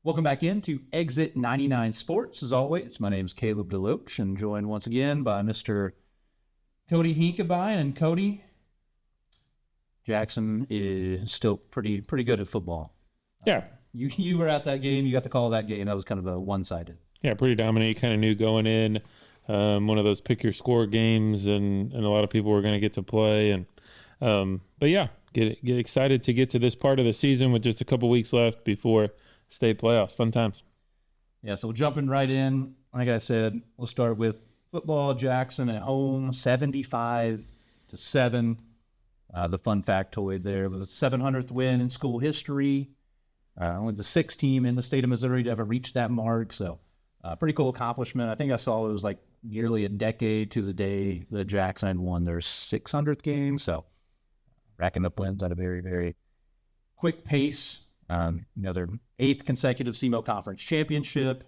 Welcome back into Exit 99 Sports. As always, my name is Caleb DeLoach, and joined once again by Mr. Cody Hinkebine. And Cody, Jackson is still pretty good at football. Yeah. You were at that game. You got to call that game. That was kind of a one-sided. Yeah, pretty dominant. You kind of knew going in, one of those pick-your-score games, and a lot of people were going to get to play. And but yeah, get excited to get to this part of the season with just a couple weeks left before state playoffs. Fun times. Yeah, so jumping right in, like I said, we'll start with football. Jackson at home, 75-7. The fun factoid there was the 700th win in school history. Only the sixth team in the state of Missouri to ever reach that mark. So pretty cool accomplishment. I think I saw it was like nearly a decade to the day that Jackson had won their 600th game. So racking up wins at a very, very quick pace. Their 8th consecutive SEMO Conference Championship,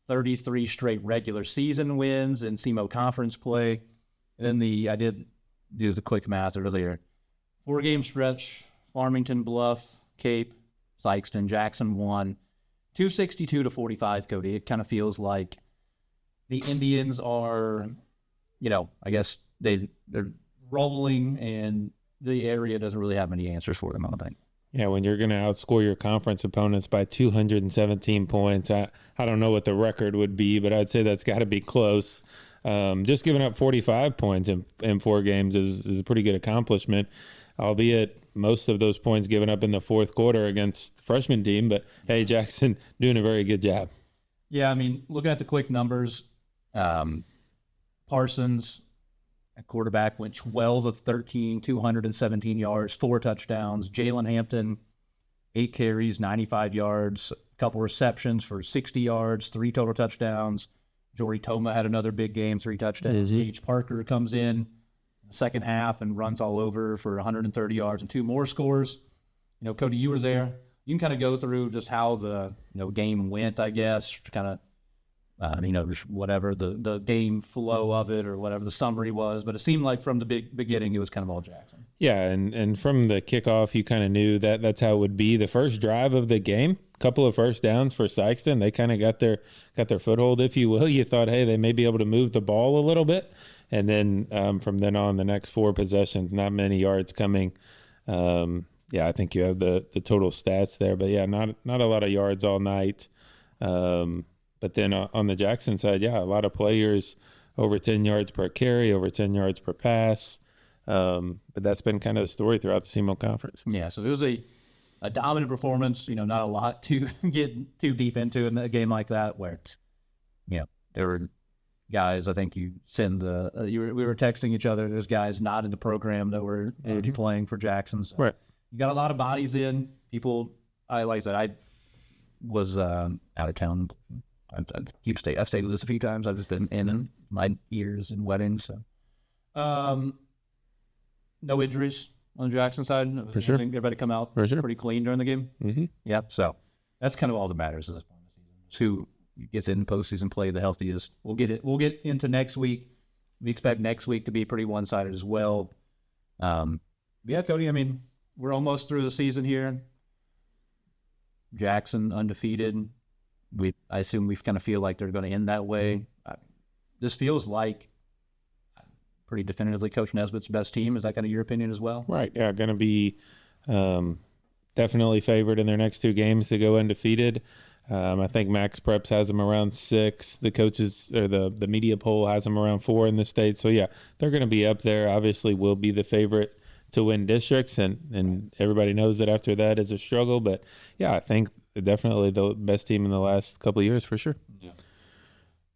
33 straight regular season wins in SEMO Conference play. And then I did do the quick math earlier. 4-game stretch, Farmington, Bluff, Cape, Sikeston, Jackson won 262-45, Cody. It kind of feels like the Indians are, I guess they're rolling, and the area doesn't really have many answers for them, I don't think. Yeah, when you're going to outscore your conference opponents by 217 points, I don't know what the record would be, but I'd say that's got to be close. Just giving up 45 points in 4 games is a pretty good accomplishment, albeit most of those points given up in the fourth quarter against the freshman team. But, hey, Jackson doing a very good job. Yeah, I mean, looking at the quick numbers, Parsons at quarterback went 12 of 13, 217 yards, 4 touchdowns. Jalen Hampton, 8 carries, 95 yards, a couple receptions for 60 yards, 3 total touchdowns. Jory Toma had another big game, 3 touchdowns. Gage Parker comes in the second half and runs all over for 130 yards and 2 more scores. Cody, you were there. You can kind of go through just how the game went, I guess, kind of whatever the game flow of it or whatever the summary was. But it seemed like from the beginning, it was kind of all Jackson. Yeah, and from the kickoff, you kind of knew that that's how it would be. The first drive of the game, couple of first downs for Sikeston. They kind of got their foothold, if you will. You thought, hey, they may be able to move the ball a little bit. And then from then on, the next 4 possessions, not many yards coming. I think you have the total stats there. But, yeah, not a lot of yards all night. But then on the Jackson side, a lot of players over 10 yards per carry, over 10 yards per pass. But that's been kind of the story throughout the SEMO Conference. Yeah, so it was a dominant performance, not a lot to get too deep into in a game like that where, there were guys, I think you send we were texting each other, there's guys not in the program that were playing for Jackson. So right. You got a lot of bodies in. People, I was out of town. I've stayed with this a few times. I've just been in my ears and weddings. So, no injuries on the Jackson side. For sure. Everybody come out pretty clean during the game. Mm-hmm. Yep. So that's kind of all that matters at this point in the season. It's who gets in postseason play the healthiest. We'll get into next week. We expect next week to be pretty one-sided as well. Cody, I mean, we're almost through the season here. Jackson undefeated. I assume we kind of feel like they're going to end that way. This feels like pretty definitively Coach Nesbitt's best team. Is that kind of your opinion as well? Right. Yeah, going to be definitely favored in their next 2 games to go undefeated. I think Max Preps has them around 6. The coaches or the media poll has them around 4 in the state. So, yeah, they're going to be up there. Obviously, will be the favorite to win districts, and everybody knows that after that is a struggle. But, yeah, I think definitely the best team in the last couple of years for sure. Yeah.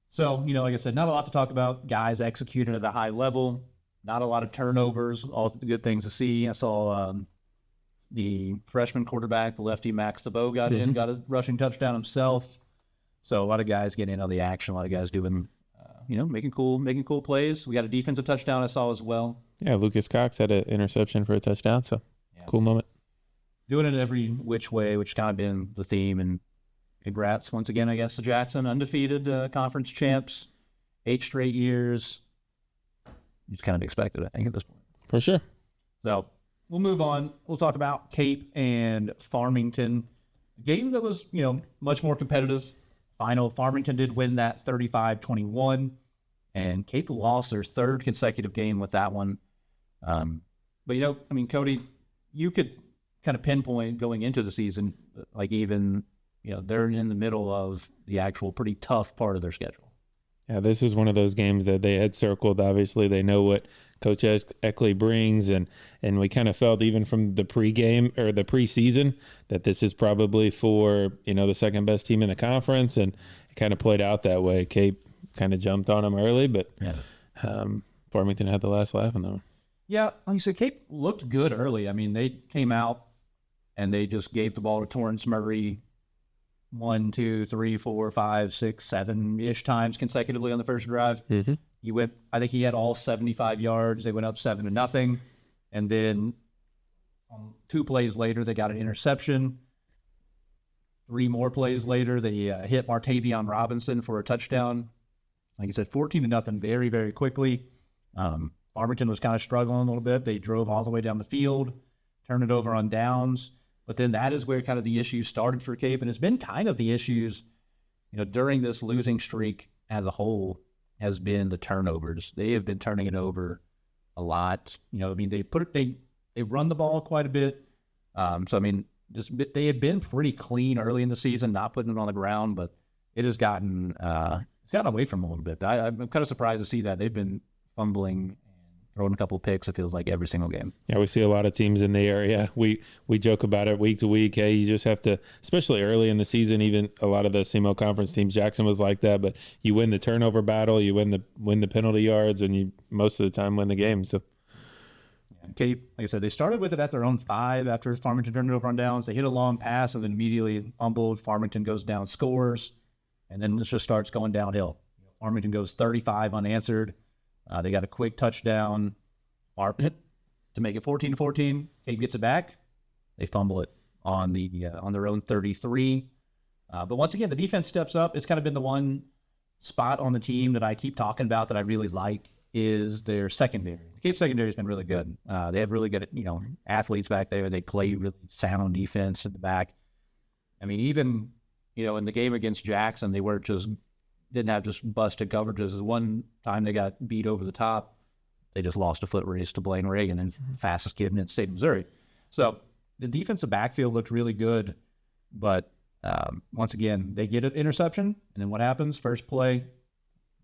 So, like I said, not a lot to talk about. Guys executing at a high level, not a lot of turnovers, all the good things to see. I saw the freshman quarterback, the lefty Max DeBow got in, got a rushing touchdown himself. So a lot of guys getting in on the action, a lot of guys doing, making cool plays. We got a defensive touchdown I saw as well. Yeah, Lucas Cox had an interception for a touchdown, so cool moment. Doing it every which way, which kind of been the theme. And congrats once again, I guess, to Jackson, undefeated conference champs, 8 straight years. It's kind of expected, I think, at this point. For sure. So we'll move on. We'll talk about Cape and Farmington. A game that was, much more competitive. Final, Farmington did win that 35-21, and Cape lost their third consecutive game with that one. But, Cody, you could kind of pinpoint going into the season, like even, they're in the middle of the actual pretty tough part of their schedule. Yeah, this is one of those games that they had circled. Obviously, they know what Coach Eckley brings, and we kind of felt even from the pregame or the preseason that this is probably for, the second best team in the conference, and it kind of played out that way. Cape kind of jumped on them early, but Farmington had the last laugh on that one. Yeah, like you said, Cape looked good early. I mean, they came out and they just gave the ball to Torrance Murray 1, 2, 3, 4, 5, 6, 7-ish times consecutively on the first drive. Mm-hmm. I think he had all 75 yards. They went up 7-0. And then 2 plays later, they got an interception. 3 more plays later, they hit Martavion Robinson for a touchdown. Like you said, 14-0 very, very quickly. Farmington was kind of struggling a little bit. They drove all the way down the field, turned it over on downs. But then that is where kind of the issues started for Cape, and it's been kind of the issues, during this losing streak as a whole has been the turnovers. They have been turning it over a lot. They run the ball quite a bit. They had been pretty clean early in the season, not putting it on the ground, but it has gotten away from them a little bit. I'm kind of surprised to see that they've been fumbling. Throwing a couple of picks, it feels like every single game. Yeah, we see a lot of teams in the area. We joke about it week to week. Hey, you just have to, especially early in the season, even a lot of the SEMO Conference teams, Jackson was like that, but you win the turnover battle, you win the penalty yards, and you most of the time win the game. So Cape, like I said, they started with it at their own 5 after Farmington turned it over on downs. They hit a long pass and then immediately fumbled. Farmington goes down, scores, and then it just starts going downhill. Farmington goes 35 unanswered. They got a quick touchdown to make it 14-14. Cape gets it back. They fumble it on their own 33. But once again, the defense steps up. It's kind of been the one spot on the team that I keep talking about that I really like is their secondary. The Cape secondary has been really good. They have really good, athletes back there. They play really sound defense in the back. I mean, even, in the game against Jackson, they didn't have just busted coverages. One time they got beat over the top, they just lost a foot race to Blaine Reagan, and fastest kid in the state of Missouri. So the defensive backfield looked really good, but once again, they get an interception, and then what happens? First play,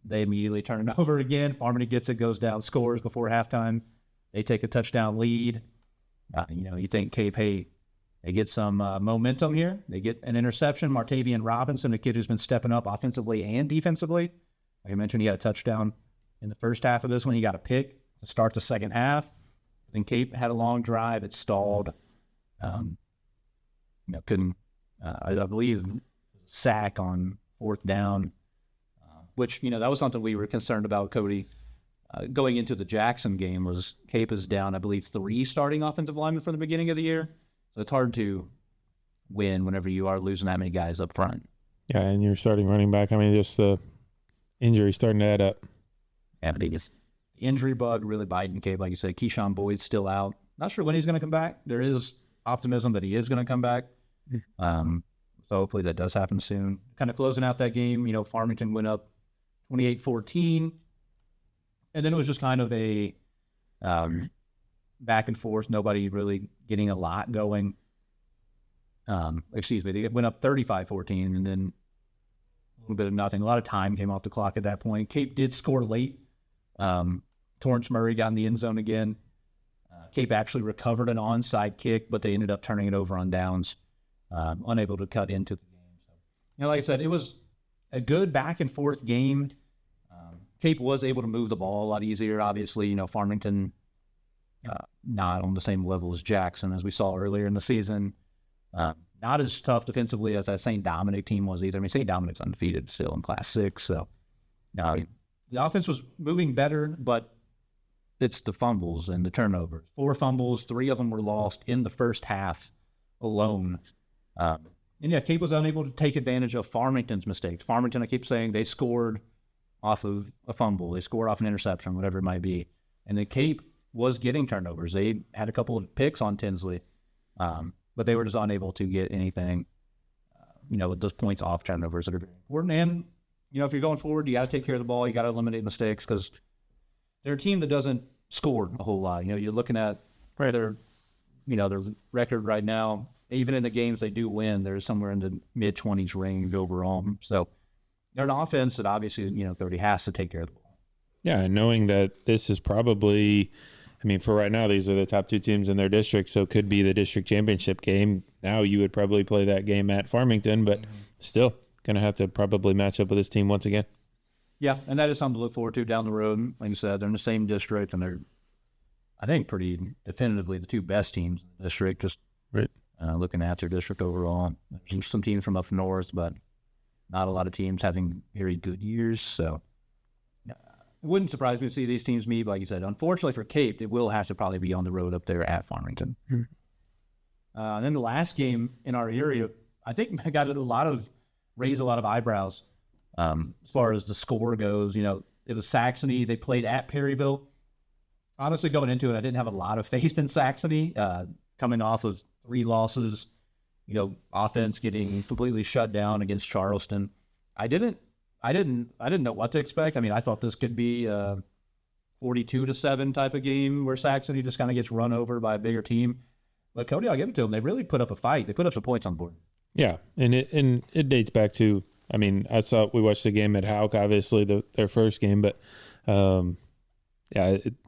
they immediately turn it over again. Farmington gets it, goes down, scores before halftime. They take a touchdown lead. You think Cape, hey, they get some momentum here. They get an interception. Martavion Robinson, a kid who's been stepping up offensively and defensively. Like I mentioned, he had a touchdown in the first half of this one. He got a pick to start the second half. Then Cape had a long drive. It stalled. Couldn't, I believe, sack on 4th down, which, that was something we were concerned about, Cody. Going into the Jackson game was Cape is down, I believe, 3 starting offensive linemen from the beginning of the year. So it's hard to win whenever you are losing that many guys up front. Yeah, and you're starting running back. I mean, just the injury starting to add up. Yeah, the injury bug really biting Cape. Like you said, Keyshawn Boyd's still out. Not sure when he's going to come back. There is optimism that he is going to come back. So hopefully that does happen soon. Kind of closing out that game, Farmington went up 28-14. And then it was just kind of a back and forth, nobody really getting a lot going. They went up 35-14, and then a little bit of nothing. A lot of time came off the clock at that point. Cape did score late. Torrance Murray got in the end zone again. Cape actually recovered an onside kick, but they ended up turning it over on downs, unable to cut into the game. So, like I said, it was a good back and forth game. Cape was able to move the ball a lot easier. Obviously, Farmington not on the same level as Jackson, as we saw earlier in the season. Not as tough defensively as that St. Dominic team was either. I mean, St. Dominic's undefeated still in Class 6, so the offense was moving better, but it's the fumbles and the turnovers. 4 fumbles, 3 of them were lost in the first half alone. Cape was unable to take advantage of Farmington's mistakes. Farmington, I keep saying, they scored off of a fumble. They scored off an interception, whatever it might be. And then Cape was getting turnovers. They had a couple of picks on Tinsley, but they were just unable to get anything with those points off turnovers that are very important. And, if you're going forward, you got to take care of the ball. You got to eliminate mistakes because they're a team that doesn't score a whole lot. You're looking at their record right now. Even in the games they do win, they're somewhere in the mid-20s range overall. So they're an offense that obviously, Cody has to take care of the ball. Yeah, and knowing that this is probably, for right now, these are the top two teams in their district, so it could be the district championship game. Now you would probably play that game at Farmington, but still going to have to probably match up with this team once again. Yeah, and that is something to look forward to down the road. Like I said, they're in the same district, and they're, I think, pretty definitively the two best teams in the district, just right. Looking at their district overall. There's some teams from up north, but not a lot of teams having very good years, so it wouldn't surprise me to see these teams meet. Like you said, unfortunately for Cape, they will have to probably be on the road up there at Farmington. And then the last game in our area, I think I got raised a lot of eyebrows as far as the score goes. It was Saxony. They played at Perryville. Honestly, going into it, I didn't have a lot of faith in Saxony. Coming off of 3 losses, offense getting completely shut down against Charleston. I didn't know what to expect. I thought this could be a 42-7 type of game where Saxony just kind of gets run over by a bigger team. But Cody, I'll give it to them. They really put up a fight. They put up some points on the board. Yeah, and it dates back to, we watched the game at Houck, obviously their first game, but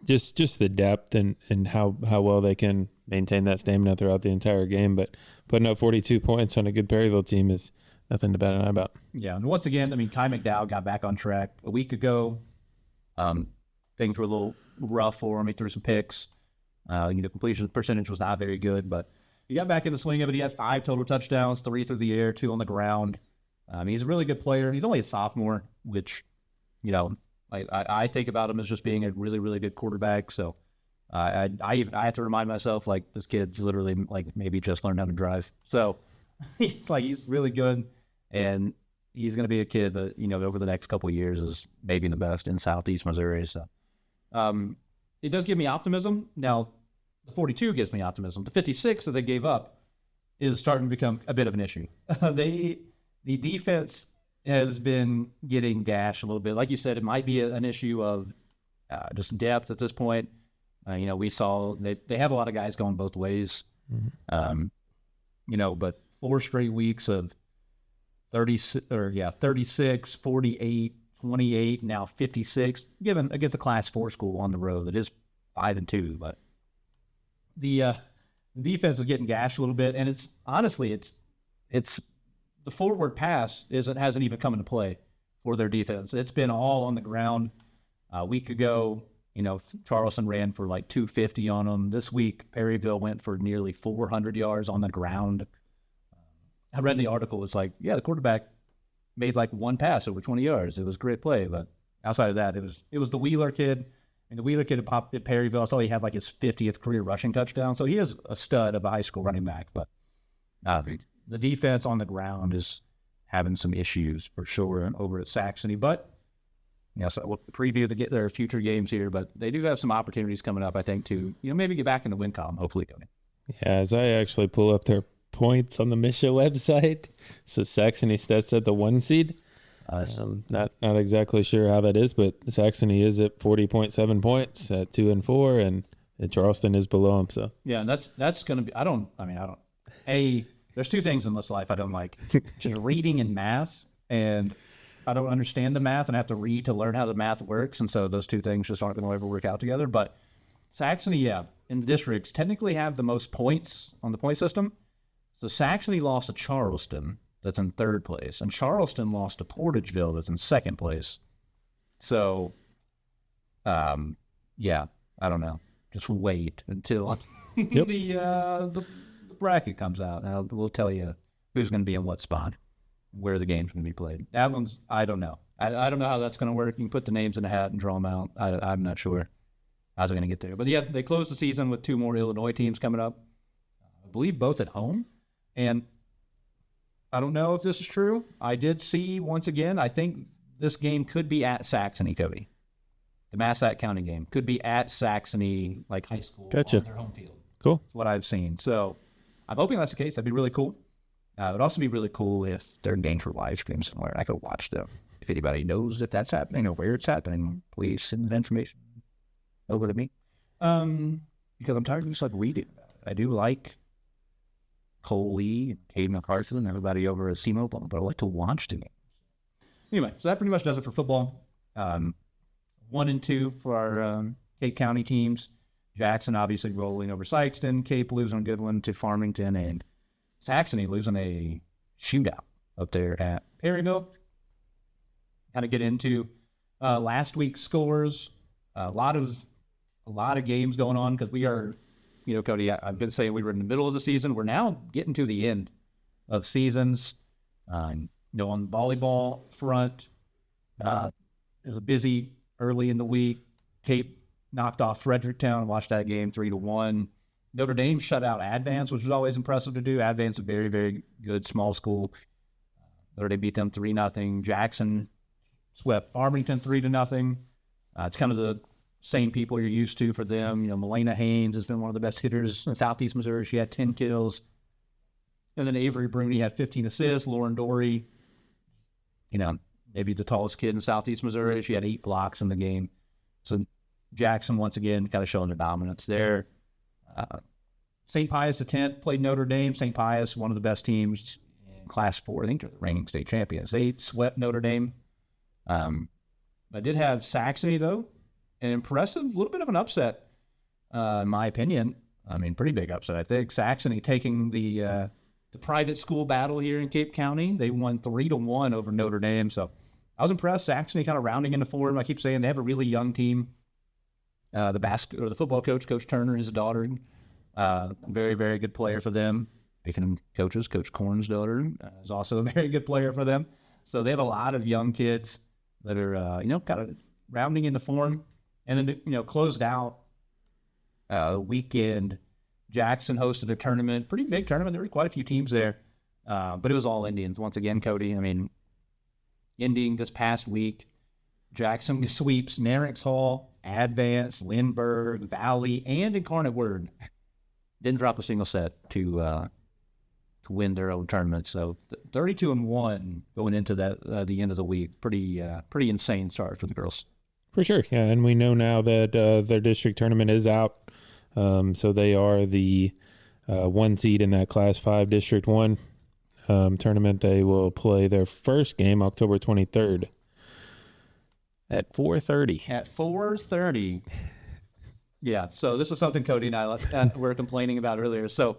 just the depth and how well they can maintain that stamina throughout the entire game. But putting up 42 points on a good Perryville team is nothing to bat an eye about. Yeah, and once again, Kai McDowell got back on track a week ago. Things were a little rough for him. He threw some picks. Completion percentage was not very good, but he got back in the swing of it. He had 5 total touchdowns, 3 through the air, 2 on the ground. He's a really good player. He's only a sophomore, which, I think about him as just being a really, really good quarterback. So I have to remind myself, this kid's literally, maybe just learned how to drive. So he's really good, and he's going to be a kid that, over the next couple of years is maybe the best in Southeast Missouri. So it does give me optimism. Now, the 42 gives me optimism. The 56 that they gave up is starting to become a bit of an issue. The defense has been getting gashed a little bit. Like you said, it might be an issue of just depth at this point. We saw they have a lot of guys going both ways. But 4 straight weeks of 36, 48, 28, now 56, given against a Class 4 school on the road that is 5-2. But the defense is getting gashed a little bit, and it's honestly it's the forward pass hasn't even come into play for their defense. It's been all on the ground. A week ago, Charleston ran for 250 on them. This week, Perryville went for nearly 400 yards on the ground. I read the article. It's the quarterback made 1 pass over 20 yards. It was a great play, but outside of that, it was the Wheeler kid. And the Wheeler kid had popped at Perryville. I saw he had his 50th career rushing touchdown. So he is a stud of a high school running back. But the defense on the ground is having some issues for sure over at Saxony. But so we'll preview their future games here. But they do have some opportunities coming up, I think, to maybe get back in the win column. Hopefully, yeah. As I actually pull up their points on the Misha website, so Saxony stats at the 1 seed. Not exactly sure how that is, but Saxony is at 40.7 points at 2-4, and Charleston is below them. So yeah, and that's going to be. I don't. There's 2 things in this life I don't like: just reading and math, and I don't understand the math, and I have to read to learn how the math works, and so those 2 things just aren't going to ever work out together. But Saxony, in the districts, technically have the most points on the point system. So Saxony lost to Charleston, that's in 3rd place, and Charleston lost to Portageville, that's in 2nd place. So, I don't know. Just wait until the bracket comes out. We'll tell you who's going to be in what spot, where the game's going to be played. That one's, I don't know. I don't know how that's going to work. You can put the names in a hat and draw them out. I'm not sure how's it going to get there. But yeah, they closed the season with 2 more Illinois teams coming up. I believe both at home. And I don't know if this is true. I did see, once again, I think this game could be at Saxony, Cody. The Massac County game could be at Saxony, high school, gotcha. On their home field. Cool. That's what I've seen. So I'm hoping that's the case. That'd be really cool. It would also be really cool if their games were live streamed somewhere. I could watch them. If anybody knows if that's happening or where it's happening, please send the information over to me. Because I'm tired of just like reading about it. I do like Cole Lee and Aidan McCarthy and everybody over at SEMO, but I like to watch the game. Anyway, so that pretty much does it for football. 1 and 2 for our Cape County teams. Jackson obviously rolling over Sikeston. Cape losing a good one to Farmington, and Saxony losing a shootout up there at Perryville. Kind of get into last week's scores. A lot of games going on because we are, Cody, I've been saying we were in the middle of the season. We're now getting to the end of seasons. On the volleyball front, it was a busy early in the week. Cape knocked off Fredericktown. Watched that game 3-1. Notre Dame shut out Advance, which was always impressive to do. Advance, a very, very good small school. Notre Dame beat them 3-0. Jackson swept Farmington 3-0. It's kind of the same people you're used to for them. Milena Haynes has been one of the best hitters in Southeast Missouri. She had 10 kills. And then Avery Bruni had 15 assists. Lauren Dory, maybe the tallest kid in Southeast Missouri. She had 8 blocks in the game. So Jackson, once again, kind of showing the dominance there. St. Pius X played Notre Dame. St. Pius, one of the best teams in Class 4. I think they're the reigning state champions. They swept Notre Dame. I did have Saxony, though. An impressive, little bit of an upset, in my opinion. I mean, pretty big upset, I think. Saxony taking the private school battle here in Cape County. They won 3-1 over Notre Dame. So I was impressed. Saxony kind of rounding into form. I keep saying they have a really young team. The football coach, Coach Turner, his daughter, very, very good player for them. Speaking of coaches, Coach Korn's daughter is also a very good player for them. So they have a lot of young kids that are, kind of rounding into form. And then, closed out the weekend. Jackson hosted a tournament, pretty big tournament. There were quite a few teams there, but it was all Indians. Once again, Cody, ending this past week, Jackson sweeps Merrick's Hall, Advance, Lindbergh, Valley, and Incarnate Word. Didn't drop a single set to win their own tournament. So 32-1 going into that the end of the week. Pretty insane start for the girls. For sure, yeah, and we know now that their district tournament is out, so they are the 1 seed in that Class 5 District 1 tournament. They will play their first game October 23rd at 4:30. At 4:30. Yeah, so this is something Cody and I were complaining about earlier. So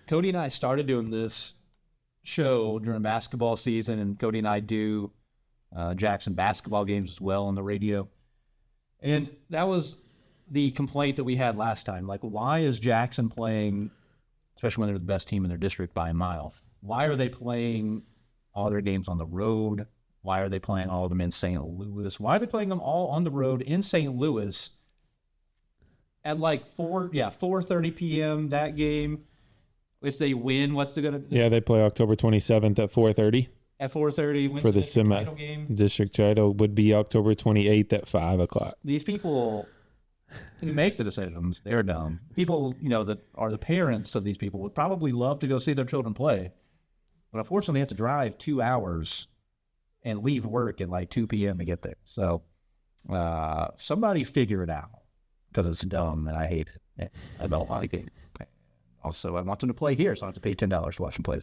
Cody and I started doing this show during basketball season, and Cody and I do Jackson basketball games as well on the radio. And that was the complaint that we had last time. Like, why is Jackson playing, especially when they're the best team in their district by a mile, why are they playing all their games on the road? Why are they playing all of them in St. Louis? Why are they playing them all on the road in St. Louis at like 4:30 p.m. that game? If they win, what's it going to do? Yeah, they play October 27th at 4:30. At 4:30 for the semi-district title would be October 28th at 5 o'clock. These people who make the decisions, they're dumb. People, that are the parents of these people would probably love to go see their children play. But unfortunately, they have to drive 2 hours and leave work at like 2 p.m. to get there. So somebody figure it out because it's dumb and I hate it. I don't like it. Also, I want them to play here, so I don't have to pay $10 to watch them play.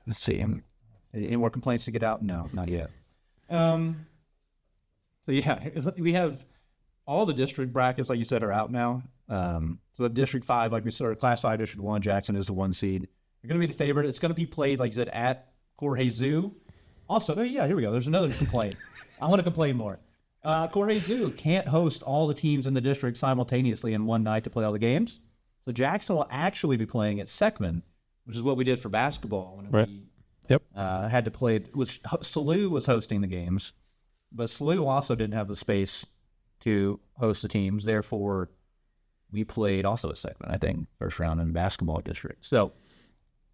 Let's see. Any more complaints to get out? No, not yet. So yeah, we have all the district brackets, like you said, are out now. So the District 5, like we said, Class 5, District 1, Jackson is the 1 seed. They're going to be the favorite. It's going to be played, like you said, at Jorge Zoo. Also, here we go. There's another complaint. I want to complain more. Jorge Zoo can't host all the teams in the district simultaneously in one night to play all the games. So Jackson will actually be playing at Seckman, which is what we did for basketball when we had to play, which SLU was hosting the games, but SLU also didn't have the space to host the teams. Therefore, we played also at Seckman, I think, first round in the basketball district. So,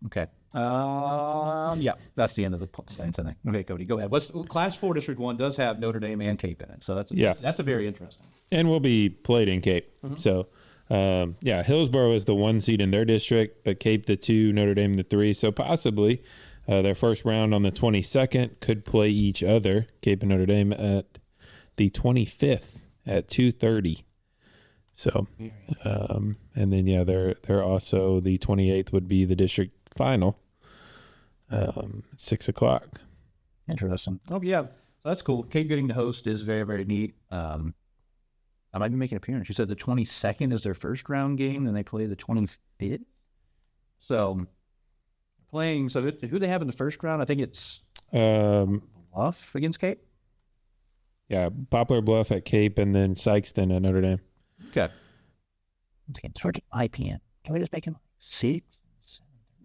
okay. That's the end of the sentence, I think. Okay, Cody, go ahead. Class 4 District 1 does have Notre Dame and Cape in it, so that's a very interesting. And we'll be played in Cape. Mm-hmm. So Hillsborough is the 1 seed in their district, but Cape the 2, Notre Dame the 3. So possibly their first round on the 22nd could play each other, Cape and Notre Dame, at the 25th at 2:30. So, and then they're also the 28th would be the district final, 6 o'clock. Interesting. Oh yeah, so that's cool. Cape getting to host is very, very neat. I might be making an appearance. You said the 22nd is their first round game, and they play the 25th. So playing. So who they have in the first round? I think it's Bluff against Cape. Yeah, Poplar Bluff at Cape, and then Sikeston at Notre Dame. Okay. It starts at 5 p.m. Can we just make it 6?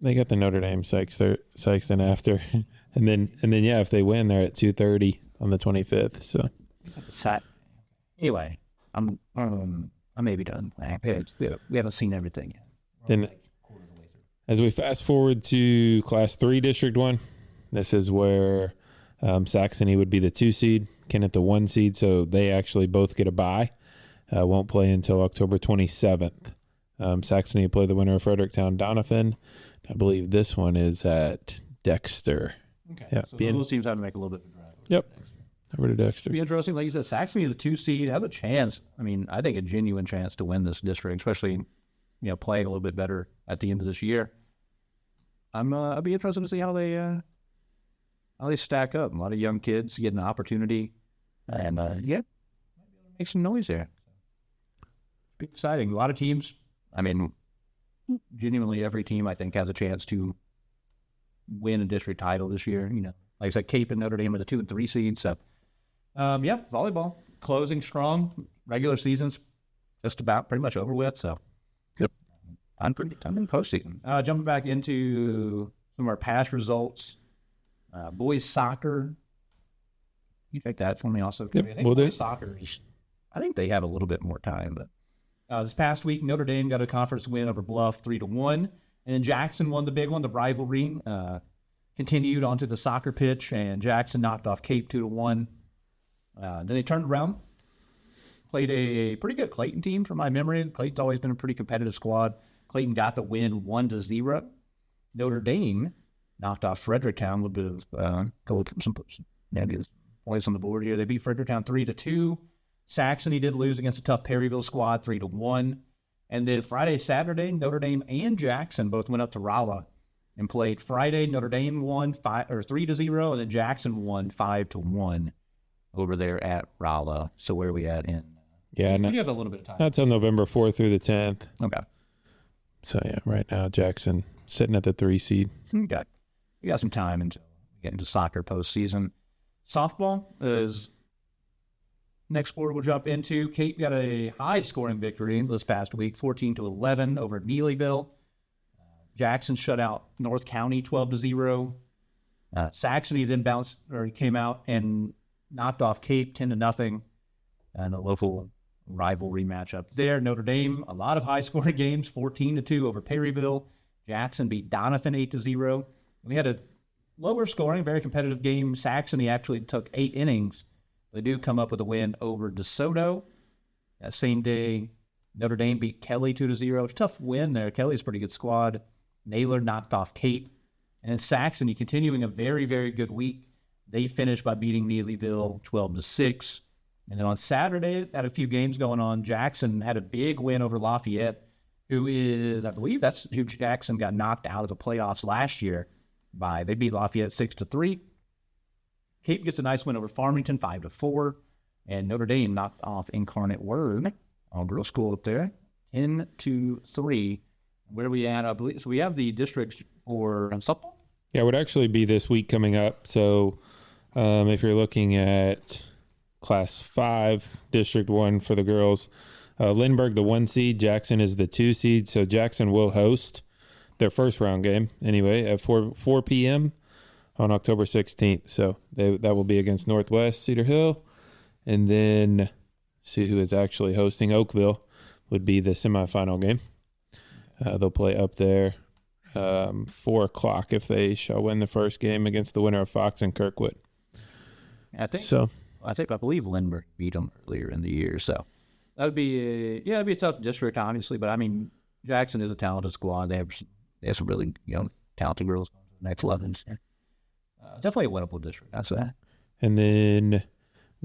They got the Notre Dame Sikeston after, and then if they win, they're at 2:30 on the 25th. So, anyway, I may be done. We haven't seen everything yet. Then, as we fast forward to Class 3 District 1, this is where Saxony would be the 2 seed, Kennett the 1 seed, so they actually both get a bye. Won't play until October 27th. Saxony play the winner of Fredericktown Donovan. I believe this one is at Dexter. Okay. Yeah. So those teams have to make a little bit of a drive. Yep. Over to Dexter. It'll be interesting. Like you said, Saxony, the 2 seed, have a chance. I mean, I think a genuine chance to win this district, especially, playing a little bit better at the end of this year. I'll be interested to see how they stack up. A lot of young kids getting an opportunity, and make some noise there. Be exciting. A lot of teams. I mean, genuinely, every team I think has a chance to win a district title this year. Like I said, Cape and Notre Dame are the 2 and 3 seeds. So, volleyball closing strong. Regular season's just about pretty much over with. So, yep. I'm in postseason. Jumping back into some of our past results. Boys soccer. You take that for me also. Yep, I think boys soccer. I think they have a little bit more time, but. This past week, Notre Dame got a conference win over Bluff 3-1, and then Jackson won the big one. The rivalry continued onto the soccer pitch, and Jackson knocked off Cape 2-1. Then they turned around, played a pretty good Clayton team from my memory. Clayton's always been a pretty competitive squad. Clayton got the win 1-0. Notre Dame knocked off Fredericktown. A little bit of some points on the board here. They beat Fredericktown 3-2. Saxony did lose against a tough Perryville squad 3-1. And then Friday, Saturday, Notre Dame and Jackson both went up to Rolla and played. Friday, Notre Dame won 3-0, and then Jackson won 5-1 over there at Rolla. So where are we at in? Yeah, you have a little bit of time. Not till November 4th through the 10th. Okay. So right now Jackson sitting at the 3 seed. We got some time until we get into soccer postseason. Softball is. Next sport we'll jump into. Cape got a high-scoring victory this past week, 14-11 over Neelyville. Jackson shut out North County 12-0. Saxony then came out and knocked off Cape 10-0 in a local rivalry matchup there. Notre Dame, a lot of high-scoring games, 14-2 over Perryville. Jackson beat Donovan 8-0. We had a lower scoring, very competitive game. Saxony actually took 8 innings. They do come up with a win over DeSoto. That same day, Notre Dame beat Kelly 2-0. It's a tough win there. Kelly's a pretty good squad. Naylor knocked off Cape. And then Saxony, continuing a very, very good week, they finished by beating Neelyville 12-6. And then on Saturday, had a few games going on. Jackson had a big win over Lafayette, who is, I believe that's who Jackson got knocked out of the playoffs last year by. They beat Lafayette 6-3. Cape gets a nice win over Farmington 5-4, and Notre Dame knocked off Incarnate Word, all-girls school up there, 10-3. Where are we at? I believe so. We have the districts for softball. Yeah, it would actually be this week coming up. So, if you're looking at Class 5, District 1 for the girls, Lindbergh the 1 seed, Jackson is the 2 seed. So Jackson will host their first round game anyway at 4 p.m. on October 16th. So that will be against Northwest Cedar Hill. And then see who is actually hosting. Oakville would be the semifinal game. They'll play up there 4 o'clock if they shall win the first game against the winner of Fox and Kirkwood. I believe Lindbergh beat them earlier in the year. So That would be it'd be a tough district, obviously, but I mean, Jackson is a talented squad. They have some really talented girls going to the next levels. Definitely a winnable district, I'd say. And then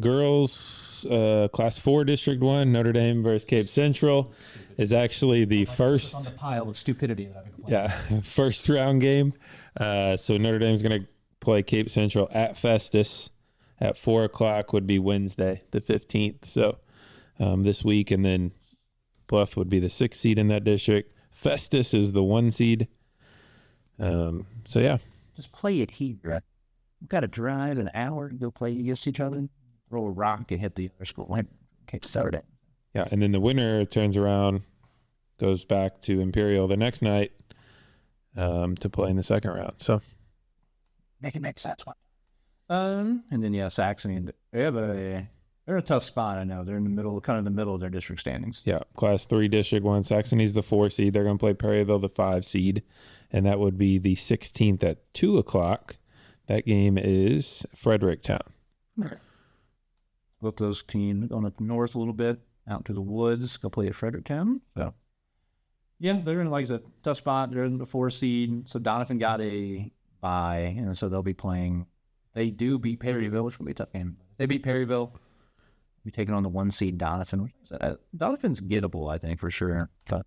girls, Class 4, District 1, Notre Dame versus Cape Central is actually the first on the pile of stupidity that I've been playing. first round game. So Notre Dame's going to play Cape Central at Festus at 4 o'clock. Would be Wednesday, the 15th. So this week, and then Bluff would be the 6th seed in that district. Festus is the 1 seed. So yeah, just play it here. We've got to drive an hour to go play against each other. Throw a rock and hit the other school. Okay, Saturday. Yeah, and then the winner turns around, goes back to Imperial the next night to play in the second round. So make sense. And then Saxony. They're in a tough spot. I know they're in the middle, kind of the middle of their district standings. Yeah, Class 3, District 1. Saxony's the 4 seed. They're going to play Perryville, the 5 seed, and that would be the 16th at 2 o'clock. That game is Fredericktown. Right. Both those teams going up north a little bit, out to the woods, go play at Fredericktown. So, yeah, they're in like a tough spot. They're in the 4 seed. So Donovan got a bye, and so they'll be playing. They do beat Perryville, which will be a tough game. If they beat Perryville, be taking on the 1 seed Donovan. Donovan's gettable, I think, for sure. But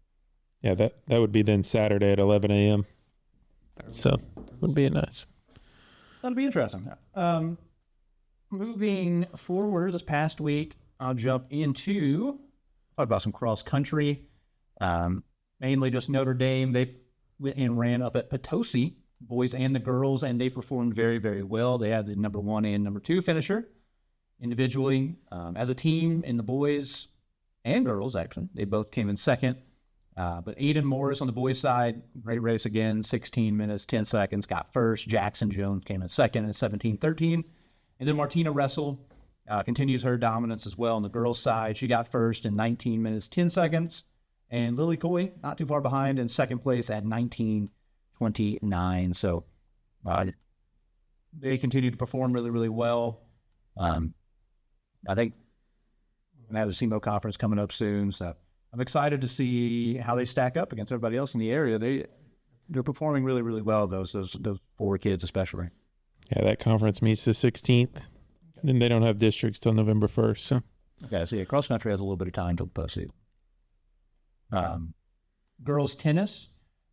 yeah, that would be then Saturday at 11 a.m. So would be nice. That'll be interesting. Moving forward this past week, I'll jump into talk about some cross country. Mainly just Notre Dame. They went and ran up at Potosi, boys and the girls, and they performed very, very well. They had the number 1 and number 2 finisher individually. As a team, in the boys and girls, actually, they both came in second. But Aidan Morris on the boys' side, great race again, 16 minutes, 10 seconds, got first. Jackson Jones came in second at 17:13. And then Martina Ressel continues her dominance as well on the girls' side. She got first in 19 minutes, 10 seconds. And Lily Coy, not too far behind, in second place at 19:29. So they continue to perform really, really well. I think we're going to have the SEMO Conference coming up soon, so I'm excited to see how they stack up against everybody else in the area. They're performing really, really well, those 4 kids especially. Yeah, that conference meets the 16th. Then they don't have districts till November 1st. So. Okay, so cross country has a little bit of time till the postseason. Girls tennis.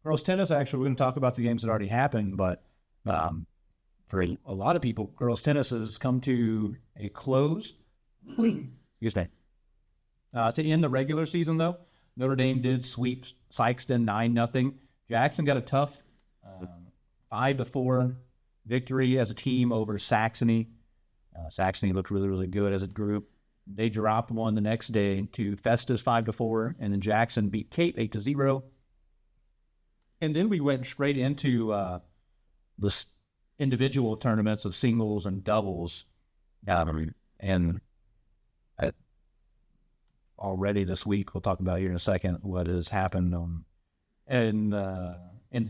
Actually, we're going to talk about the games that already happened, but for a lot of people, girls tennis has come to a close. Excuse me. To end the regular season, though, Notre Dame did sweep Sikeston 9-0. Jackson got a tough 5-4 victory as a team over Saxony. Saxony looked really, really good as a group. They dropped one the next day to Festus 5-4, and then Jackson beat Cape 8-0. And then we went straight into the individual tournaments of singles and doubles. And already this week, we'll talk about here in a second what has happened in the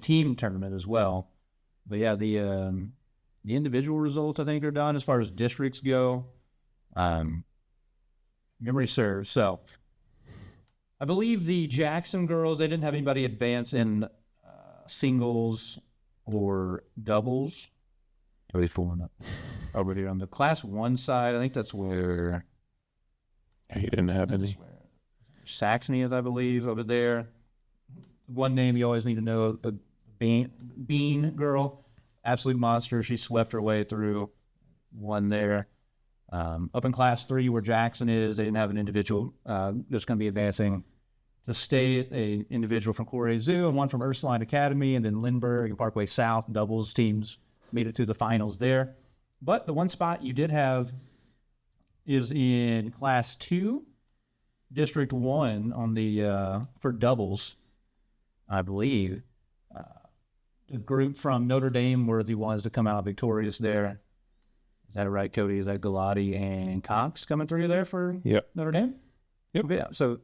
team tournament as well. But yeah, the individual results I think are done as far as districts go. Memory serves. So I believe the Jackson girls, they didn't have anybody advance in singles or doubles. Are they pulling up over here on the Class 1 side? I think that's where he didn't have any. Saxony is, I believe, over there. One name you always need to know, the Bean girl, absolute monster. She swept her way through one there. Up in Class 3 where Jackson is, they didn't have an individual that's going to be advancing to state, an individual from Quarry Zoo and one from Ursuline Academy, and then Lindbergh and Parkway South doubles teams made it to the finals there. But the one spot you did have is in Class 2, District 1 on the for doubles, I believe. The group from Notre Dame were the ones to come out victorious there. Is that right, Cody? Is that Galati and Cox coming through there for Notre Dame? Yep. Yeah. So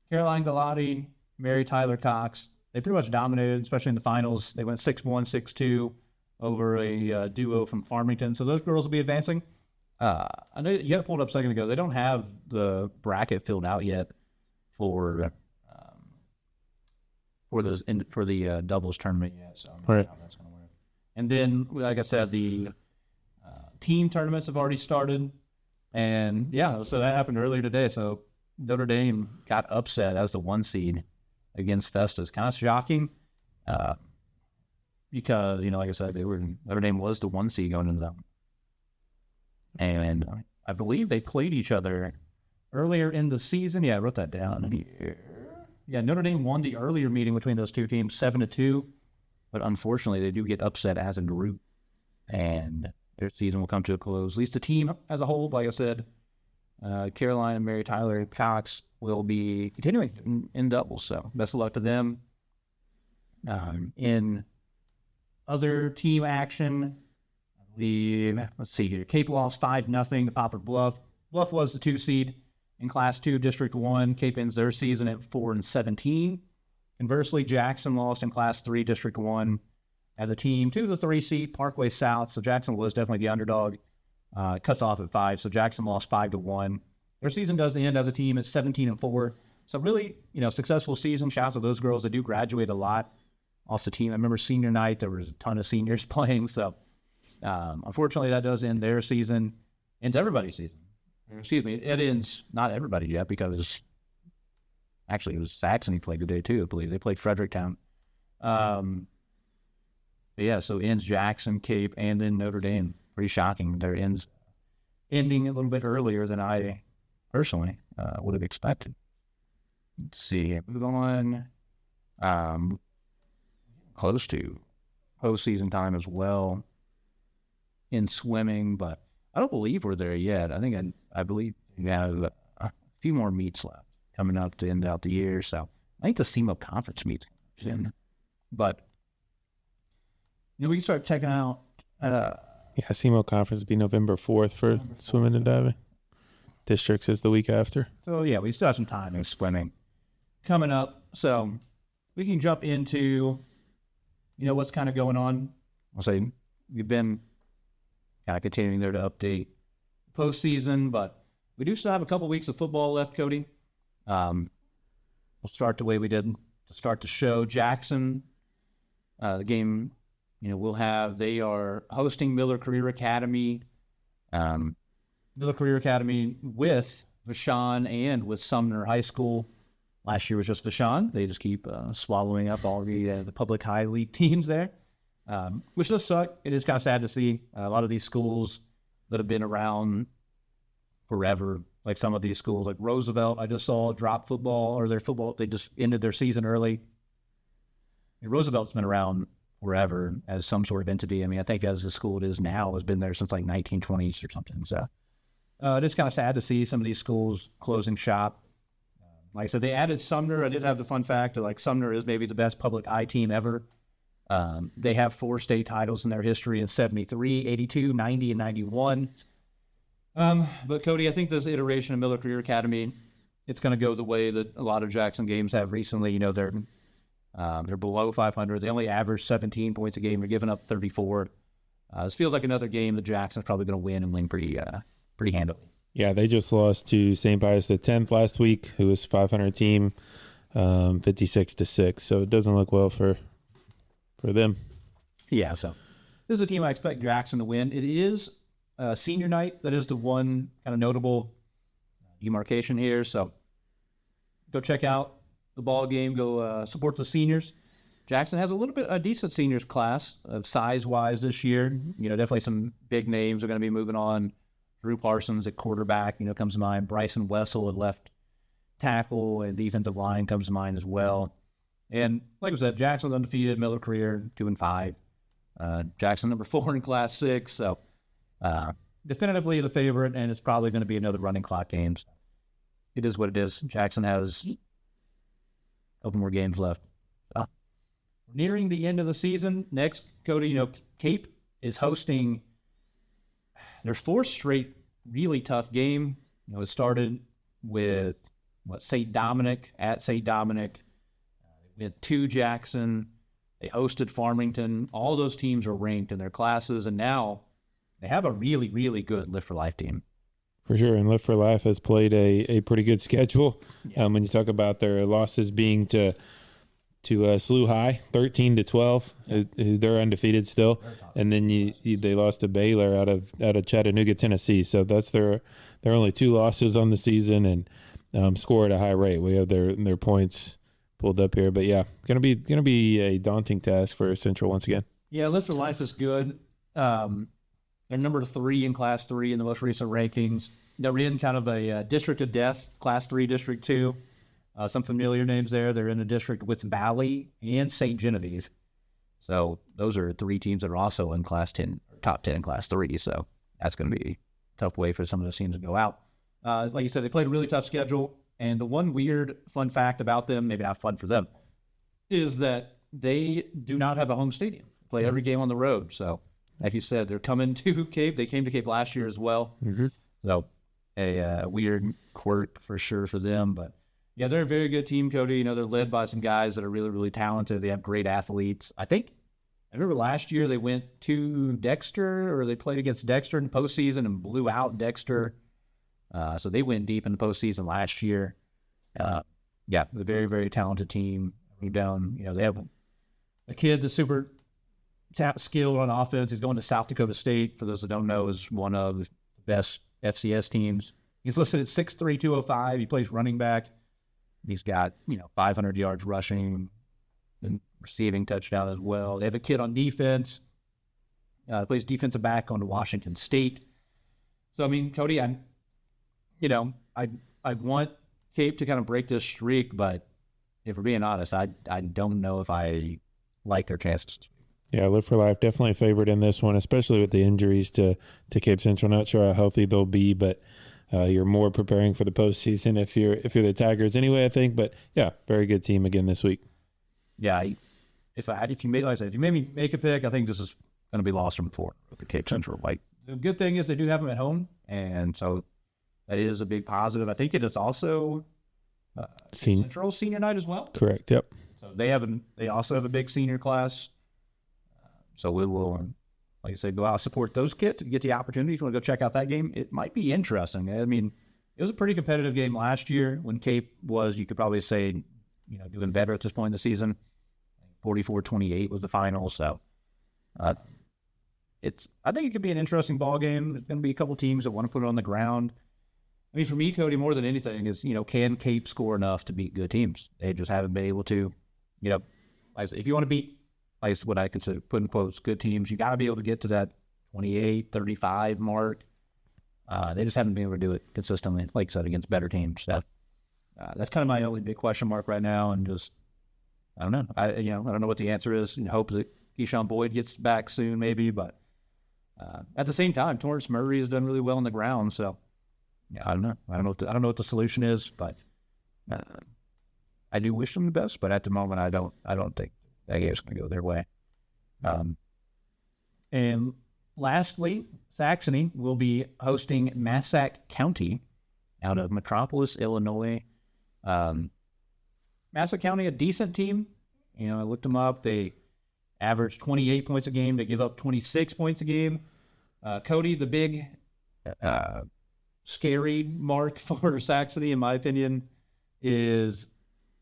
Caroline Galati, Mary Tyler Cox, they pretty much dominated, especially in the finals. They went 6-1, 6-2 over a duo from Farmington. So those girls will be advancing. I know you had it pulled up a second ago. They don't have the bracket filled out yet for the doubles tournament yet. So I'm not Right. sure how that's going to work. And then, like I said, the team tournaments have already started, and so that happened earlier today. So Notre Dame got upset as the 1 seed against Festus. Kind of shocking, because like I said, Notre Dame was the 1 seed going into that one, and I believe they played each other earlier in the season. Yeah, I wrote that down here. Yeah, Notre Dame won the earlier meeting between those two teams 7-2, but unfortunately they do get upset as a group, and their season will come to a close. At least the team as a whole, like I said, Caroline and Mary Tyler Cox will be continuing in doubles, so best of luck to them. In other team action, let's see here, Cape lost 5-0 to Poplar Bluff. Bluff was the 2 seed in Class 2, District 1. Cape ends their season at 4-17. Conversely, Jackson lost in Class 3, District 1 as a team to the 3 seed, Parkway South. So Jackson was definitely the underdog. Cuts off at 5, so Jackson lost 5-1. Their season does end as a team at 17-4. So really, successful season. Shout out to those girls that do graduate a lot off the team. I remember senior night, there was a ton of seniors playing. So unfortunately, that does end their season. Ends everybody's season. Excuse me, it ends not everybody yet, because actually it was Saxony played today too, I believe. They played Fredericktown. So ends Jackson, Cape, and then Notre Dame. Pretty shocking. Their ends ending a little bit earlier than I personally would have expected. Let's see, move on. Close to postseason time as well in swimming, but I don't believe we're there yet. I believe we have a few more meets left coming up to end out the year. So I think the SEMO Conference meets in. But we can start checking out. SEMO Conference will be November 4th for swimming and diving. Districts is the week after. So we still have some time in swimming coming up. So we can jump into what's kind of going on. I'll say we've been kind of continuing there to update postseason, but we do still have a couple weeks of football left, Cody. We'll start the way we did to start the show. Jackson, the game, they are hosting Miller Career Academy. Miller Career Academy with Vashon and with Sumner High School. Last year was just Vashon. They just keep swallowing up all the public high league teams there. Which does suck. It is kind of sad to see a lot of these schools that have been around forever, like some of these schools, like Roosevelt, I just saw drop football, or their football, they just ended their season early. Roosevelt's been around forever as some sort of entity. I think as the school it is now has been there since like 1920s or something. So it is kind of sad to see some of these schools closing shop. Like I said, they added Sumner. I did have the fun fact that Sumner is maybe the best public I team ever. They have 4 state titles in their history in 73, 82, 90, and 91. But Cody, I think this iteration of Miller Career Academy, it's going to go the way that a lot of Jackson games have recently. They're below 500. They only average 17 points a game. They're giving up 34. This feels like another game that Jackson's probably going to win and win pretty handily. Yeah, they just lost to St. Pius X last week, who was 500 team, 56-6. So it doesn't look well for them. Yeah, so this is a team I expect Jackson to win. It is senior night. That is the one kind of notable demarcation here. So go check out the ball game. Go support the seniors. Jackson has a decent seniors class of size-wise this year. Definitely some big names are going to be moving on. Drew Parsons at quarterback, comes to mind. Bryson Wessel at left tackle and defensive line comes to mind as well. And like I said, Jackson's undefeated, Miller career 2-5. Jackson number 4 in Class 6. So definitively the favorite, and it's probably going to be another running clock game. So it is what it is. Jackson has a couple more games left. We're nearing the end of the season. Next, Cody, Cape is hosting their 4th straight really tough game. It started with St. Dominic at St. Dominic. They went to Jackson. They hosted Farmington. All those teams are ranked in their classes, and now they have a really, really good Lift for Life team. For sure, and Lift for Life has played a pretty good schedule. Yeah. When you talk about their losses being to SLU High, 13-12, they're undefeated still, and then they lost to Baylor out of Chattanooga, Tennessee. So that's their only 2 losses on the season, and score at a high rate. We have their points pulled up here, but yeah, gonna be a daunting task for Central once again. Yeah, Lift for Life is good. They're number 3 in Class 3 in the most recent rankings. They're in kind of a district of death, Class 3, District 2. Some familiar names there. They're in a district with Valley and St. Genevieve. So those are 3 teams that are also in Class 10, top 10 in Class 3. So that's going to be a tough way for some of those teams to go out. Like you said, they played a really tough schedule. And the one weird fun fact about them, maybe not fun for them, is that they do not have a home stadium. They play every game on the road. So like you said, they're coming to Cape. They came to Cape last year as well. Mm-hmm. So a weird quirk for sure for them. But, yeah, they're a very good team, Cody. You know, they're led by some guys that are really, really talented. They have great athletes. I remember last year they went to Dexter, or they played against Dexter in the postseason and blew out Dexter. So they went deep in the postseason last year. Yeah, a very, very talented team. Down, you know, they have a kid that's super skilled on offense. He's going to South Dakota State. For those that don't know, is one of the best FCS teams. He's listed at 6'3", 205. He plays running back. He's got, 500 yards rushing and receiving touchdown as well. They have a kid on defense. Plays defensive back on Washington State. So, I mean, Cody, I want Cape to kind of break this streak, but if we're being honest, I don't know if I like their chances. Yeah, Live for Life definitely favored in this one, especially with the injuries to Cape Central. Not sure how healthy they'll be, but you're more preparing for the postseason if you're the Tigers anyway, I think. But yeah, very good team again this week. Yeah, if you made me make a pick, I think this is going to be lost from 4 with the Cape Central. Like, the good thing is they do have them at home, and so that is a big positive. I think it is also Central senior night as well. Correct. Yep. So they also have a big senior class. So we will, like I said, go out and support those kids and get the opportunity. If you want to go check out that game, it might be interesting. I mean, it was a pretty competitive game last year when Cape was, you could probably say, doing better at this point in the season. 44-28 was the final. So I think it could be an interesting ball game. There's going to be a couple teams that want to put it on the ground. I mean, for me, Cody, more than anything is, can Cape score enough to beat good teams? They just haven't been able to, if you want to beat, what I consider, put in quotes, good teams, you got to be able to get to that 28, 35 mark. They just haven't been able to do it consistently, like I said, against better teams. So that's kind of my only big question mark right now. And just, I don't know. I don't know what the answer is. Hope that Keyshawn Boyd gets back soon, maybe. But at the same time, Torrance Murray has done really well on the ground. So yeah, I don't know. I don't know what the solution is, but I do wish them the best. But at the moment, I don't think that game's going to go their way. And lastly, Saxony will be hosting Massac County out of Metropolis, Illinois. Massac County, a decent team. I looked them up. They average 28 points a game. They give up 26 points a game. Cody, the big scary mark for Saxony, in my opinion, is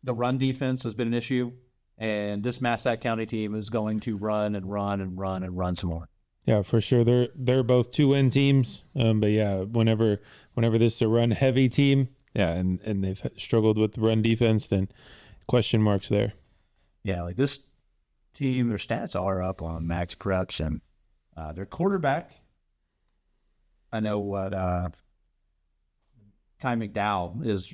the run defense has been an issue. And this Massac County team is going to run and run and run and run some more. Yeah, for sure. They're both 2-win teams. But yeah, whenever this is a run heavy team, yeah, and they've struggled with the run defense, then question marks there. Yeah, like this team, their stats are up on Max Krebs, and their quarterback, I know what Kai McDowell is,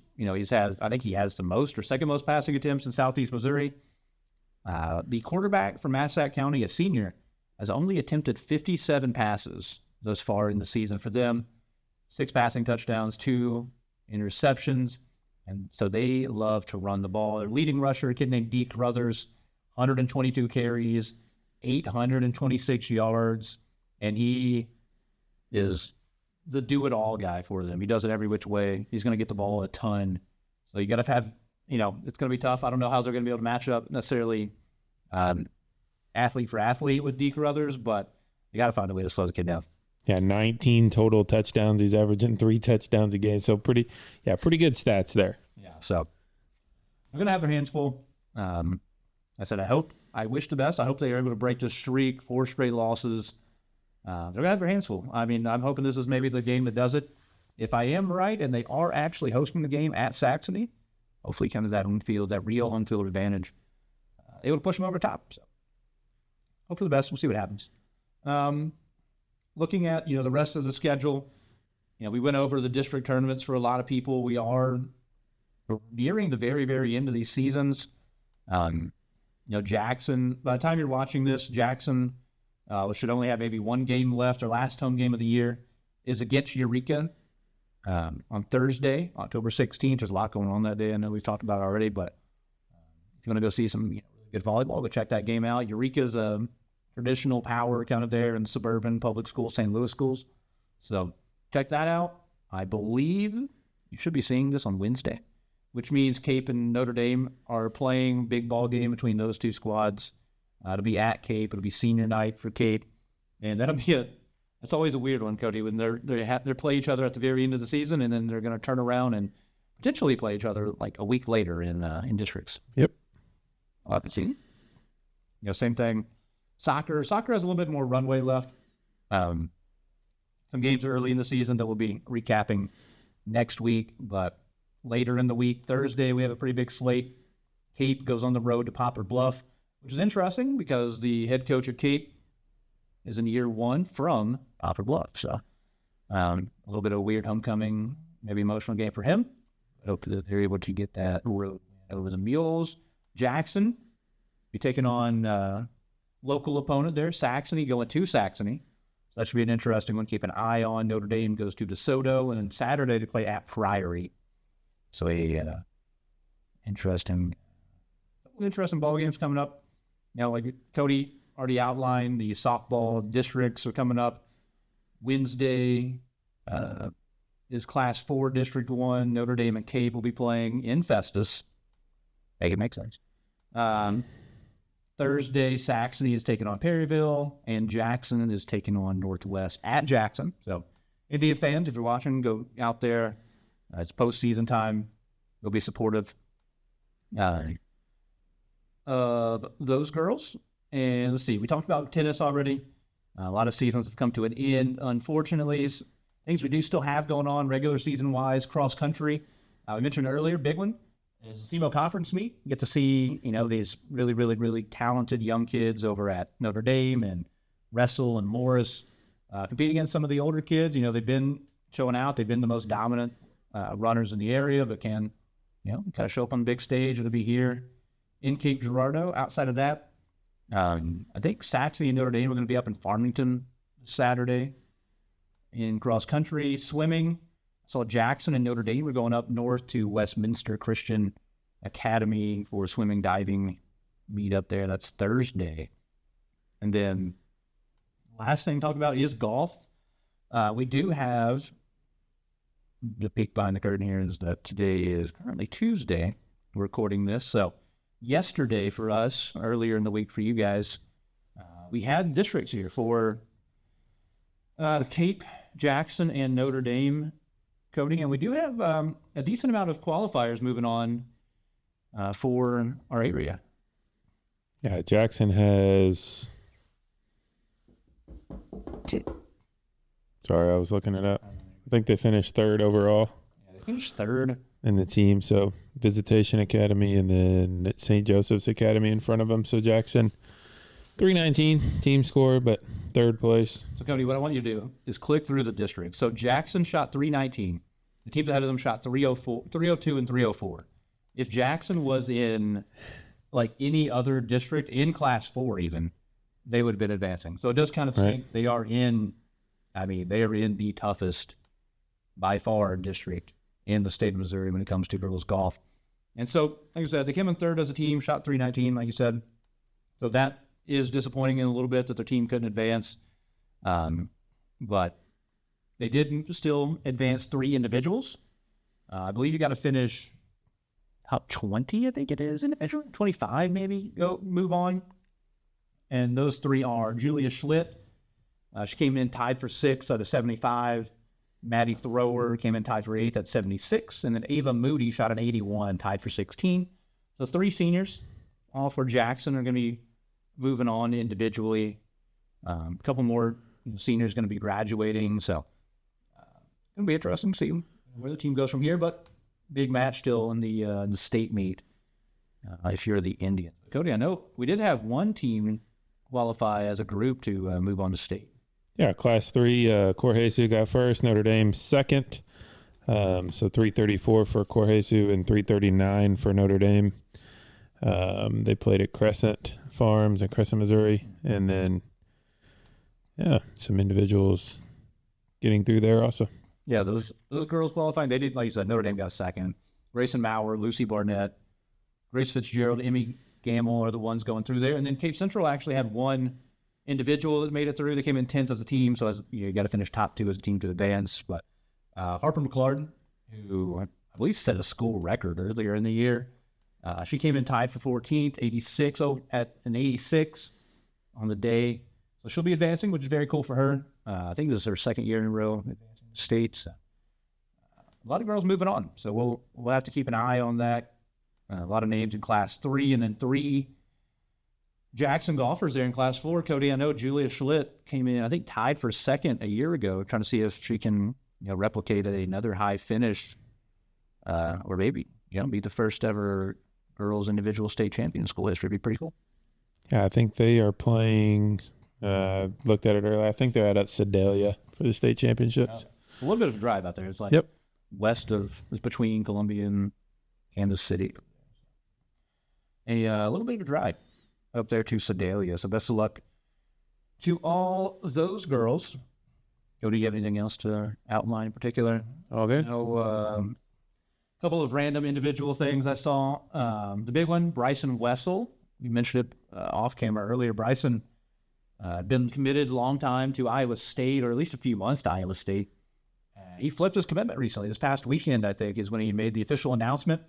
I think he has the most or second most passing attempts in Southeast Missouri. The quarterback from Massac County, a senior, has only attempted 57 passes thus far in the season for them. 6 passing touchdowns, 2 interceptions. And so they love to run the ball. Their leading rusher, a kid named Deke Brothers, 122 carries, 826 yards. And he is the do-it-all guy for them. He does it every which way. He's going to get the ball a ton. So you got to have, it's going to be tough. I don't know how they're going to be able to match up necessarily athlete for athlete with Deke Brothers, but you got to find a way to slow the kid down. Yeah, 19 total touchdowns. He's averaging 3 touchdowns a game. So pretty good stats there. Yeah. So I'm going to have their hands full. I said, I wish the best. I hope they are able to break this streak, 4 straight losses. They're going to have their hands full. I mean, I'm hoping this is maybe the game that does it. If I am right and they are actually hosting the game at Saxony, hopefully kind of that real on-field advantage, able to push them over the top. So hopefully the best. We'll see what happens. Looking at, the rest of the schedule, we went over the district tournaments for a lot of people. We are nearing the very, very end of these seasons. Jackson, by the time you're watching this, Jackson should only have maybe one game left. Our last home game of the year is against Eureka on Thursday, October 16th. There's a lot going on that day. I know we've talked about it already, but if you want to go see some really good volleyball, go check that game out. Eureka's a traditional power kind of there in suburban public schools, St. Louis schools. So check that out. I believe you should be seeing this on Wednesday, which means Cape and Notre Dame are playing big ball game between those two squads. It'll be at Cape. It'll be senior night for Cape. And that'll be that's always a weird one, Cody, when they play each other at the very end of the season, and then they're going to turn around and potentially play each other like a week later in districts. Yep. Same thing. Soccer has a little bit more runway left. Some games early in the season that we'll be recapping next week, but later in the week, Thursday, we have a pretty big slate. Cape goes on the road to Poplar Bluff, which is interesting because the head coach of Cape is in year 1 from Poplar Bluff. So a little bit of a weird homecoming, maybe emotional game for him. I hope that they're able to get that road over the Mules. Jackson be taking on local opponent there, Saxony, going to Saxony. So that should be an interesting one. Keep an eye on. Notre Dame goes to DeSoto, and then Saturday to play at Priory. So interesting ball games coming up. Like Cody already outlined, the softball districts are coming up. Wednesday is Class 4 District 1. Notre Dame and Cape will be playing in Festus. Make it make sense. Thursday, Saxony is taking on Perryville, and Jackson is taking on Northwest at Jackson. So, Indian fans, if you're watching, go out there. It's postseason time. Go be supportive of those girls. And let's see, we talked about tennis already. A lot of seasons have come to an end, unfortunately. Things we do still have going on regular season-wise, cross-country. We mentioned earlier, big one is the SEMO Conference meet. You get to see, these really, really, really talented young kids over at Notre Dame and Ressel and Morris compete against some of the older kids. They've been showing out. They've been the most dominant runners in the area, but can, kind of show up on the big stage. It'll be here in Cape Girardeau. Outside of that, I think Saxony and Notre Dame are going to be up in Farmington Saturday. In cross-country swimming, saw Jackson and Notre Dame were going up north to Westminster Christian Academy for swimming diving meet up there. That's Thursday. And then last thing to talk about is golf. We do have the peek behind the curtain here is that today is currently Tuesday. We're recording this. So yesterday for us, earlier in the week for you guys, we had districts here for Cape, Jackson, and Notre Dame, Cody, and we do have a decent amount of qualifiers moving on for our area. Yeah, Jackson has... Sorry, I was looking it up. I think they finished 3rd overall. Yeah, they finished 3rd. In the team, so Visitation Academy and then St. Joseph's Academy in front of them. So Jackson, 319 team score, but 3rd place. So Cody, what I want you to do is click through the district. So Jackson shot 319. The teams ahead of them shot 304, 302 and 304. If Jackson was in like any other district in Class 4 even, they would have been advancing. So it does kind of think they are in the toughest by far district in the state of Missouri when it comes to girls golf. And so, like I said, they came in 3rd as a team, shot 319, like you said. So that is disappointing in a little bit that their team couldn't advance. But they did still advance 3 individuals. I believe you got to finish top 20, I think it is, individual, 25 maybe, move on. And those 3 are Julia Schlitt, She came in tied for 6th out of 75. Maddie Thrower came in tied for 8th at 76. And then Ava Moody shot an 81, tied for 16. So 3 seniors, all for Jackson, are going to be moving on individually. A couple more seniors going to be graduating. So it's going to be interesting to see where the team goes from here. But big match still in the state meet if you're the Indian. Cody, I know we did have one team qualify as a group to move on to state. Yeah, Class 3, Corjesu got first, Notre Dame second. So 334 for Corjesu and 339 for Notre Dame. They played at Crescent Farms in Crescent, Missouri. And then, some individuals getting through there also. Yeah, those girls qualifying, they did, like you said, Notre Dame got second. Grayson Maurer, Lucy Barnett, Grace Fitzgerald, Emmy Gamble are the ones going through there. And then Cape Central actually had one individual that made it through. They came in 10th as a team, so you got to finish top 2 as a team to advance. But Harper McClarden, who I believe set a school record earlier in the year, she came in tied for 14th, 86 at an 86 on the day. So she'll be advancing, which is very cool for her. I think this is her second year in a row advancing to states. A lot of girls moving on, so we'll have to keep an eye on that. A lot of names in Class 3, and then 3 Jackson golfers there in Class 4. Cody, I know Julia Schlitt came in, I think, tied for second a year ago, trying to see if she can replicate another high finish or maybe be the first ever girls individual state champion in school history. It'd be pretty cool. Yeah, I think they are playing, looked at it earlier, I think they're at Sedalia for the state championships. A little bit of a drive out there. It's like it's between Columbia and Kansas City. A little bit of a drive up there to Sedalia. So best of luck to all those girls. Cody, do you have anything else to outline in particular? All good. A couple of random individual things I saw. The big one, Bryson Ressel. You mentioned it off camera earlier. Bryson been committed a long time to Iowa State, or at least a few months to Iowa State. He flipped his commitment recently. This past weekend, I think, is when he made the official announcement.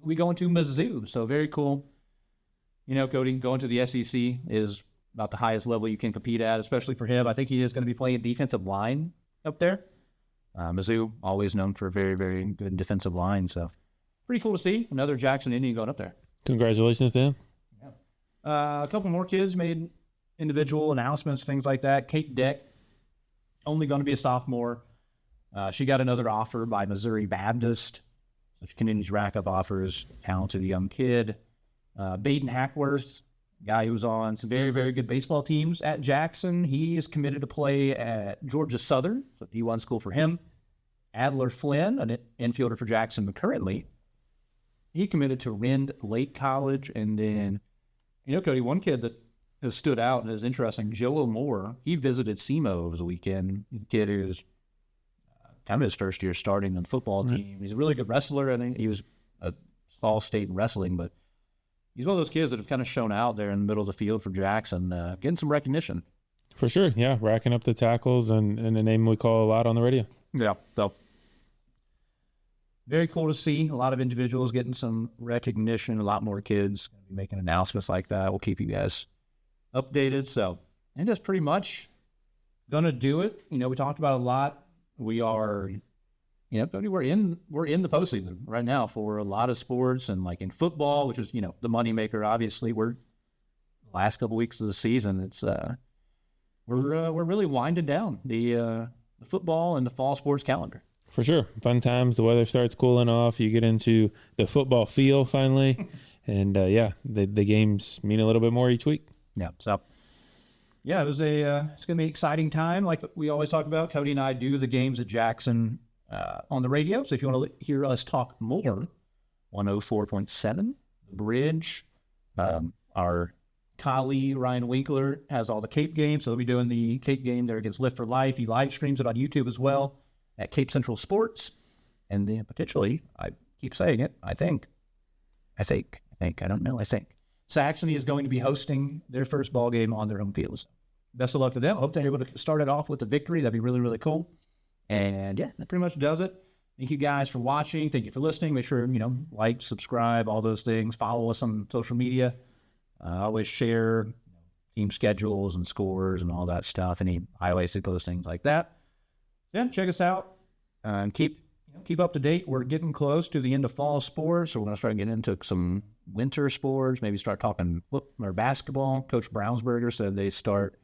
We going to Mizzou. So very cool. Cody, going to the SEC is about the highest level you can compete at, especially for him. I think he is going to be playing defensive line up there. Mizzou, always known for a very, very good defensive line. So pretty cool to see another Jackson Indian going up there. Congratulations to him. Yeah. A couple more kids made individual announcements, things like that. Kate Deck, only going to be a sophomore. She got another offer by Missouri Baptist. So she continues to rack up offers. Talented young kid. Baden Hackworth, guy who was on some very, very good baseball teams at Jackson. He is committed to play at Georgia Southern, so D1 school for him. Adler Flynn, an infielder for Jackson currently, he committed to Rend Lake College. And then, Cody, one kid that has stood out and is interesting, Joel Moore, he visited SEMO over the weekend. The kid who's kind of his first year starting on the football team. He's a really good wrestler. I think he was a all state in wrestling, but he's one of those kids that have kind of shown out there in the middle of the field for Jackson, getting some recognition. For sure, yeah, racking up the tackles and a name we call a lot on the radio. Yeah, so very cool to see a lot of individuals getting some recognition, a lot more kids making announcements like that. We'll keep you guys updated. So, and that's pretty much going to do it. We talked about a lot. We are... we're in the postseason right now for a lot of sports, and like in football, which is, the moneymaker, obviously. We're the last couple weeks of the season. It's we're really winding down the football and the fall sports calendar. For sure. Fun times. The weather starts cooling off. You get into the football feel finally. And the games mean a little bit more each week. Yeah. So yeah, it's going to be an exciting time. Like we always talk about, Cody and I do the games at Jackson on the radio. So if you want to hear us talk more, 104.7, The Bridge. Our colleague, Ryan Winkler, has all the Cape games. So they'll be doing the Cape game there against Lift for Life. He live streams it on YouTube as well at Cape Central Sports. And then potentially, I keep saying it, I think, Saxony is going to be hosting their first ball game on their home field. So best of luck to them. I hope they're able to start it off with a victory. That'd be really, really cool. And yeah, that pretty much does it. Thank you guys for watching. Thank you for listening. Make sure, like, subscribe, all those things. Follow us on social media. Always share team schedules and scores and all that stuff, any highlights to post, things like that. Yeah, check us out and keep up to date. We're getting close to the end of fall sports, so we're going to start getting into some winter sports, maybe start talking football or basketball. Coach Brownsberger said they start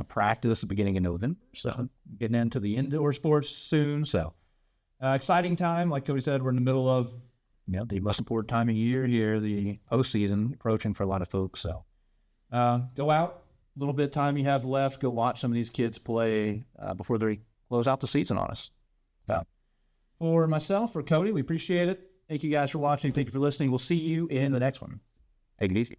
practice at the beginning of November, so getting into the indoor sports soon. So exciting time. Like Cody said, we're in the middle of the most important time of year here, the postseason approaching for a lot of folks. So go out, a little bit of time you have left, go watch some of these kids play before they close out the season on us. So for myself, for Cody, we appreciate it. Thank you guys for watching. Thank you for listening. We'll see you in the next one. Take it easy.